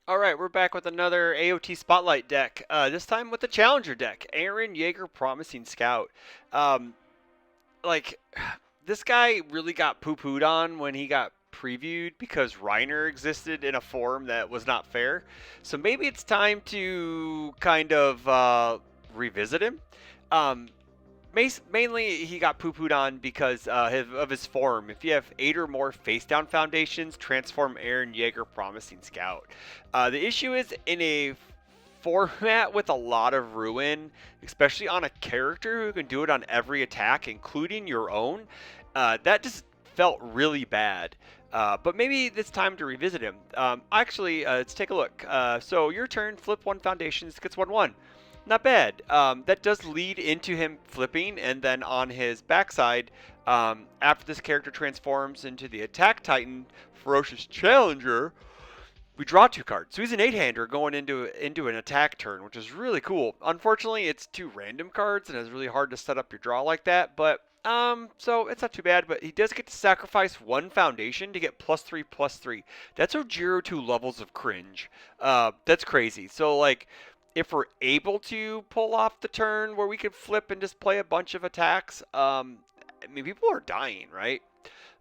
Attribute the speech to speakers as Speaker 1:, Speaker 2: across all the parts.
Speaker 1: Alright, we're back with another AOT Spotlight deck. This time with the Challenger deck. Eren Yeager, Promising Scout. Um, like, this guy really got poo-pooed on when he got previewed because Reiner existed in a form that was not fair. So maybe it's time to kind of revisit him. Um, Mainly, he got poo-pooed on because of his form. If you have 8 or more face-down foundations, transform Eren Yeager Promising Scout. The issue is in a format with a lot of ruin, especially on a character who can do it on every attack, including your own, that just felt really bad. But maybe it's time to revisit him. Actually, let's take a look. So your turn, flip 1 foundation, this gets 1/1. Not bad. That does lead into him flipping, and then on his backside, after this character transforms into the Attack Titan, Ferocious Challenger, we draw 2 cards. So he's an 8-hander going into an attack turn, which is really cool. Unfortunately, it's 2 random cards, and it's really hard to set up your draw like that, but so it's not too bad, but he does get to sacrifice 1 foundation to get +3/+3. That's Ojiro 2 levels of cringe. That's crazy. So, like, if we're able to pull off the turn where we could flip and just play a bunch of attacks, I mean, people are dying, right?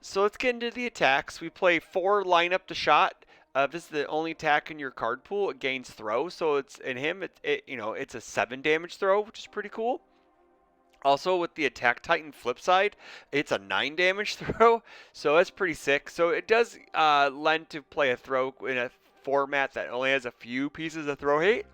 Speaker 1: So let's get into the attacks. We play 4 line up the shot. This is the only attack in your card pool. It gains throw, so it's in him. It's a 7 damage throw, which is pretty cool. Also, with the Attack Titan flip side, it's a 9 damage throw, so that's pretty sick. So it does lend to play a throw in a format that only has a few pieces of throw hate.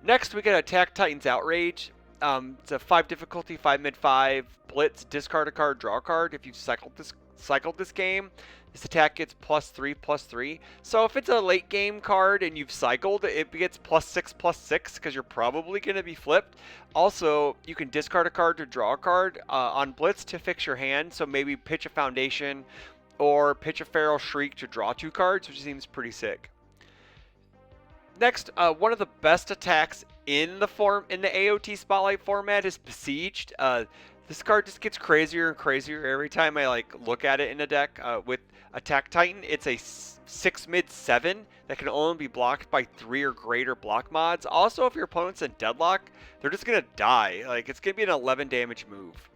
Speaker 1: Next, we get Attack Titan's Outrage. It's a 5 difficulty, 5 mid 5 blitz. Discard a card, draw a card. If you've cycled this game, this attack gets +3/+3. So if it's a late game card and you've cycled, it gets +6/+6 because you're probably going to be flipped. Also, you can discard a card to draw a card on blitz to fix your hand. So maybe pitch a Foundation or pitch a Feral Shriek to draw 2 cards, which seems pretty sick. Next, one of the best attacks in the AOT Spotlight format is Besieged. This card just gets crazier and crazier every time I look at it in a deck. With Attack Titan, it's a 6 mid 7 that can only be blocked by 3 or greater block mods. Also, if your opponent's in deadlock, they're just gonna die. It's gonna be an 11 damage move.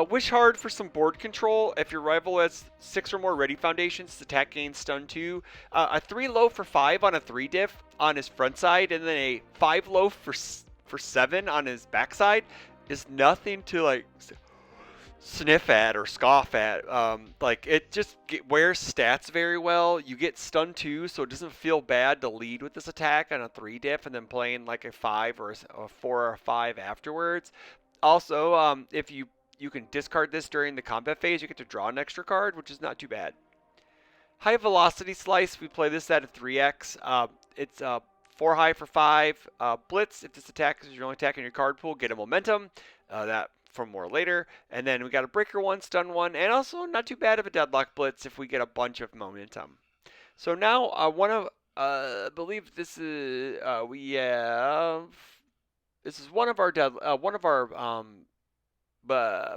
Speaker 1: Wish Hard for some board control. If your rival has 6 or more ready foundations, this attack gains stun 2. A 3 low for 5 on a 3 diff on his front side, and then a 5 low for 7 on his backside is nothing to sniff at or scoff at. It just wears stats very well. You get stun 2, so it doesn't feel bad to lead with this attack on a 3 diff and then playing like a 5 or a 4 or a 5 afterwards. Also, if you can discard this during the combat phase. You get to draw an extra card, which is not too bad. High Velocity Slice. We play this at a 3x. It's 4 high for 5. Blitz. If this attack is your only attack in your card pool, get a momentum. That from more later. And then we got a Breaker 1, Stun 1, and also not too bad of a Deadlock Blitz if we get a bunch of momentum. So now I believe this is we have this is one of our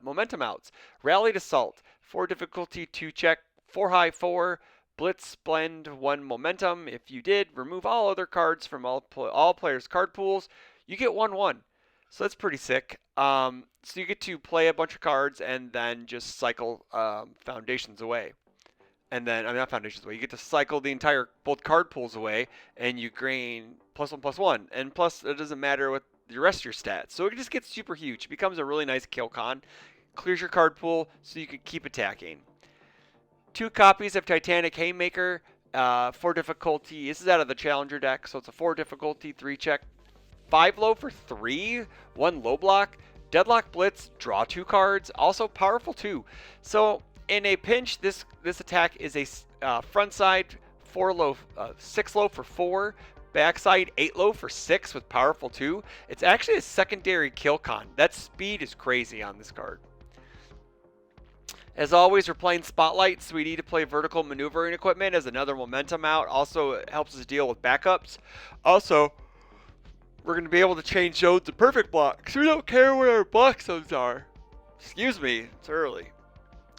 Speaker 1: momentum outs. Rallied Assault, 4 difficulty, 2 check, 4 high, 4. Blitz, Blend, 1 momentum. If you did, remove all other cards from all players' card pools. You get 1/1. So that's pretty sick. So you get to play a bunch of cards and then just cycle foundations away. And then, not foundations away. You get to cycle the entire both card pools away, and you gain +1/+1. And plus, it doesn't matter what the rest of your stats. So it just gets super huge. It becomes a really nice kill con. Clears your card pool so you can keep attacking. 2 copies of Titanic Haymaker, 4 difficulty. This is out of the Challenger deck, so it's a 4 difficulty, 3 check, 5 low for 3, 1 low block. Deadlock Blitz, draw 2 cards. Also powerful too. So in a pinch, this attack is a front side 4 low, 6 low for 4. Backside 8 low for 6 with powerful 2. It's actually a secondary kill con. That speed is crazy on this card. As always, we're playing Spotlight, so we need to play Vertical Maneuvering Equipment as another momentum out. Also, it helps us deal with backups. Also, we're going to be able to change zones to perfect blocks. We don't care where our block zones are. Excuse me, it's early.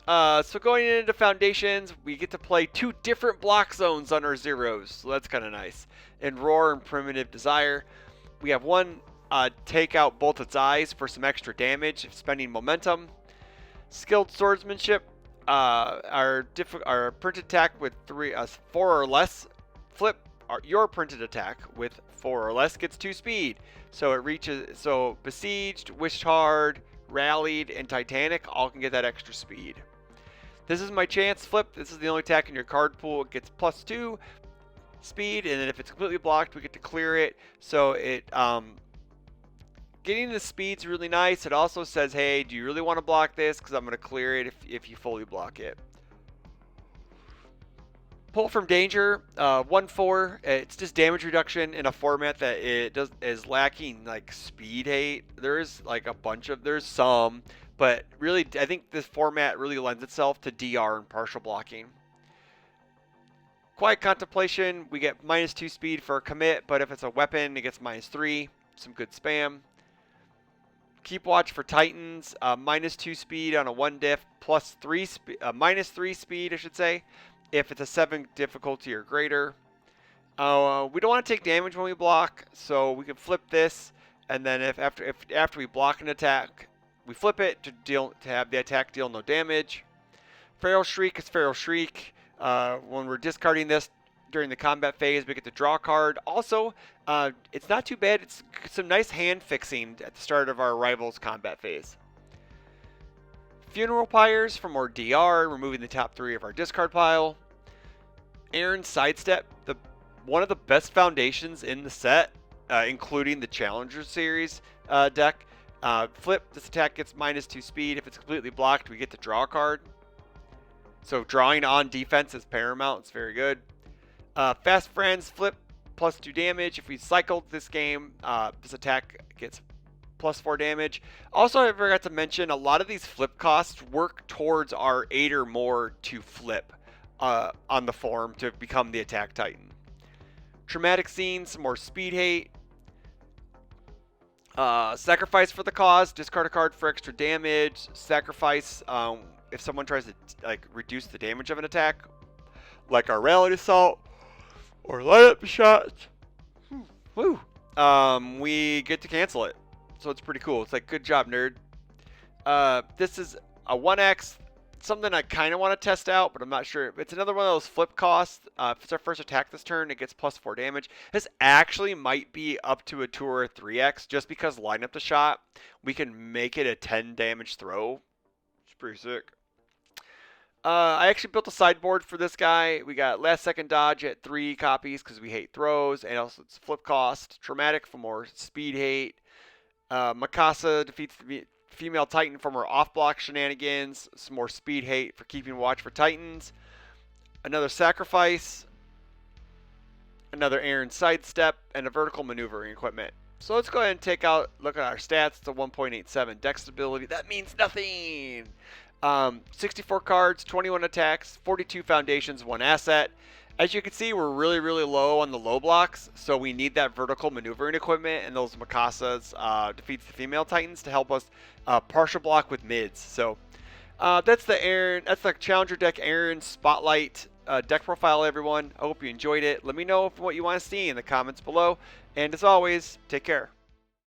Speaker 1: So going into foundations, we get to play 2 different block zones on our zeros, so that's kind of nice. In Roar and Primitive Desire, we have one take out both its eyes for some extra damage, spending momentum. Skilled Swordsmanship, our printed attack with 4 or less flip. Your printed attack with 4 or less gets 2 speed. So it reaches. So Besieged, Wished Hard, Rallied, and Titanic all can get that extra speed. This is my chance flip. This is the only attack in your card pool. It gets +2 speed, and then if it's completely blocked, we get to clear it. So it getting the speed's really nice. It also says, hey, do you really want to block this? Because I'm going to clear it if you fully block it. Pull from Danger, 1/4. It's just damage reduction in a format that is lacking like speed hate. There's like there's some, but really I think this format really lends itself to DR and partial blocking. Quiet Contemplation, we get -2 speed for a commit, but if it's a weapon, it gets -3. Some good spam. Keep Watch for Titans, -2 speed on a 1 diff, -3 speed, I should say, if it's a 7 difficulty or greater. We don't want to take damage when we block, so we can flip this, and then if after we block an attack, we flip it to have the attack deal no damage. Feral Shriek is Feral Shriek. When we're discarding this during the combat phase, we get to draw a card. Also, it's not too bad. It's some nice hand fixing at the start of our Rivals combat phase. Funeral Pyres for more DR, removing the top 3 of our discard pile. Eren's Sidestep, one of the best foundations in the set, including the Challenger Series deck. Flip, this attack gets -2 speed. If it's completely blocked, we get to draw a card. So drawing on defense is paramount. It's very good. Fast Friends, flip, +2 damage. If we cycled this game, this attack gets +4 damage. Also, I forgot to mention, a lot of these flip costs work towards our 8 or more to flip on the form to become the Attack Titan. Traumatic Scene, some more speed hate. Sacrifice for the cause, discard a card for extra damage. Sacrifice if someone tries to reduce the damage of an attack, like our Rallied Assault or Light Up Shot. Woo! We get to cancel it. So it's pretty cool. It's like, good job, nerd. This is a 1x. Something I kind of want to test out, but I'm not sure. It's another one of those flip costs. If it's our first attack this turn, it gets +4 damage. This actually might be up to a 2 or a 3x, just because line up the shot, we can make it a 10 damage throw. It's pretty sick. I actually built a sideboard for this guy. We got last second dodge at 3 copies because we hate throws, and also it's flip cost. Traumatic for more speed hate. Mikasa defeats the female Titan from her off-block shenanigans. Some more speed hate for keeping watch for Titans. Another sacrifice. Another Eren sidestep, and a vertical maneuvering equipment. So let's go ahead and look at our stats. It's a 1.87 deck stability. That means nothing. 64 cards, 21 attacks, 42 foundations, 1 asset. As you can see, we're really, really low on the low blocks, so we need that vertical maneuvering equipment, and those Mikasas defeats the female Titans to help us partial block with mids. So that's the Challenger deck Eren Spotlight deck profile, everyone. I hope you enjoyed it. Let me know what you want to see in the comments below, and as always, take care.